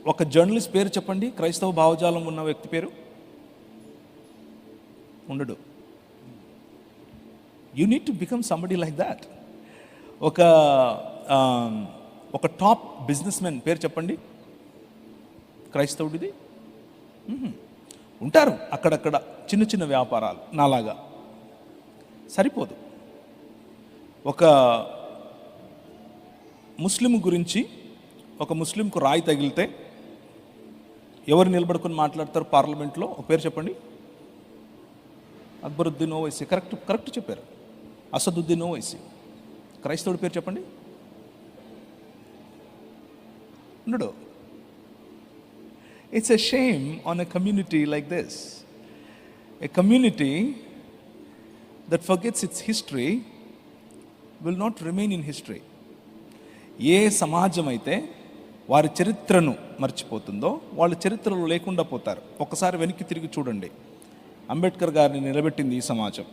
ఒక జర్నలిస్ట్ పేరు చెప్పండి, క్రైస్తవ భావజాలం ఉన్న వ్యక్తి పేరు. ఉండడు. You need to become somebody like that. ఒక టాప్ బిజినెస్ మెన్ పేరు చెప్పండి, క్రైస్తవుడిది. ఉంటారు అక్కడక్కడ చిన్న చిన్న వ్యాపారాలు నాలాగా, సరిపోదు. ఒక ముస్లిం గురించి, ఒక ముస్లింకు రాయి తగిలితే ఎవరు నిలబడుకొని మాట్లాడతారు పార్లమెంట్లో? ఒక పేరు చెప్పండి. అక్బరుద్దీన్ ఓవైసీ. కరెక్ట్ చెప్పారు. అసదుద్దీన్ ఓవైసీ. క్రైస్తవుడి పేరు చెప్పండి. ఉండడు. It's a shame on a community like this. A community that forgets its history will not remain in history. ఏ సమాజం అయితే వారి చరిత్రను మర్చిపోతుందో వాళ్ళు చరిత్రలో లేకుండా పోతారు. ఒకసారి వెనక్కి తిరిగి చూడండి. అంబేద్కర్ గారిని నిలబెట్టింది ఈ సమాజం,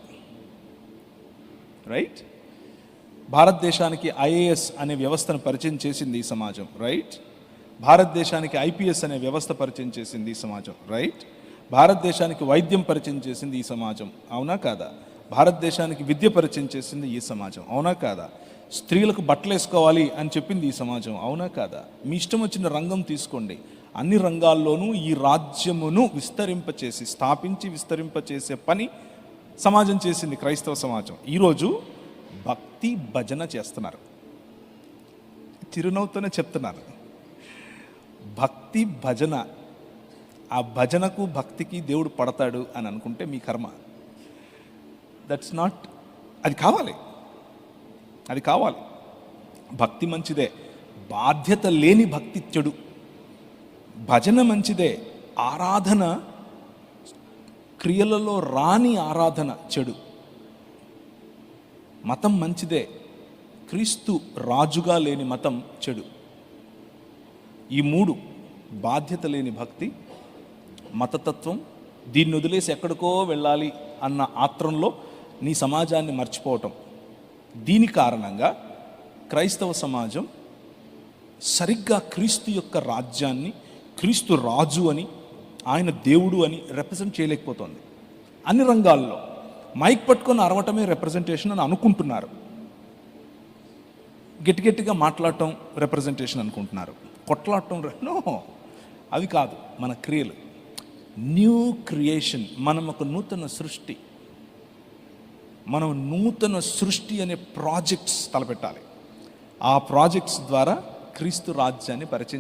రైట్? భారతదేశానికి ఐఏఎస్ అనే వ్యవస్థను పరిచయం చేసింది ఈ సమాజం, రైట్? భారతదేశానికి ఐపీఎస్ అనే వ్యవస్థ పరిచయం చేసింది ఈ సమాజం, రైట్? భారతదేశానికి వైద్యం పరిచయం చేసింది ఈ సమాజం, అవునా కాదా? భారతదేశానికి విద్య పరిచయం చేసింది ఈ సమాజం, అవునా కాదా? స్త్రీలకు బట్టలు వేసుకోవాలి అని చెప్పింది ఈ సమాజం, అవునా కాదా? మీ ఇష్టం వచ్చిన రంగం తీసుకోండి, అన్ని రంగాల్లోనూ ఈ రాజ్యమును స్థాపించి విస్తరింపచేసే పని సమాజం చేసింది క్రైస్తవ సమాజం. ఈరోజు భక్తి భజన చేస్తున్నారు. చిరునవ్వుతోనే చెప్తున్నారు, భక్తి భజన. ఆ భజనకు భక్తికి దేవుడు పడతాడు అని అనుకుంటే మీ కర్మ. That's not. అది కావాలి. భక్తి మంచిదే, బాధ్యత లేని భక్తి చెడు. భజన మంచిదే, ఆరాధన క్రియలలో రాని ఆరాధన చెడు. మతం మంచిదే, క్రీస్తు రాజుగా లేని మతం చెడు. ఈ మూడు, బాధ్యత లేని భక్తి, మతతత్వం, దీన్ని వదిలేసి ఎక్కడికో వెళ్ళాలి అన్న ఆత్రంలో నీ సమాజాన్ని మర్చిపోవటం. దీని కారణంగా క్రైస్తవ సమాజం సరిగ్గా క్రీస్తు యొక్క రాజ్యాన్ని, క్రీస్తు రాజు అని, ఆయన దేవుడు అని రిప్రజెంట్ చేయలేకపోతుంది. అన్ని రంగాల్లో మైక్ పట్టుకొని అరవటమే రిప్రజెంటేషన్ అని అనుకుంటున్నారు. గట్టిగా మాట్లాడటం రిప్రజెంటేషన్ అనుకుంటున్నారు. కొట్లాడటం నో, అవి కాదు మన క్రియలు. New creation. మనం ఒక నూతన సృష్టి. మనం నూతన సృష్టి అనే ప్రాజెక్ట్స్ తలపెట్టాలి. ఆ ప్రాజెక్ట్స్ ద్వారా క్రీస్తు రాజ్యాన్ని పరిచయం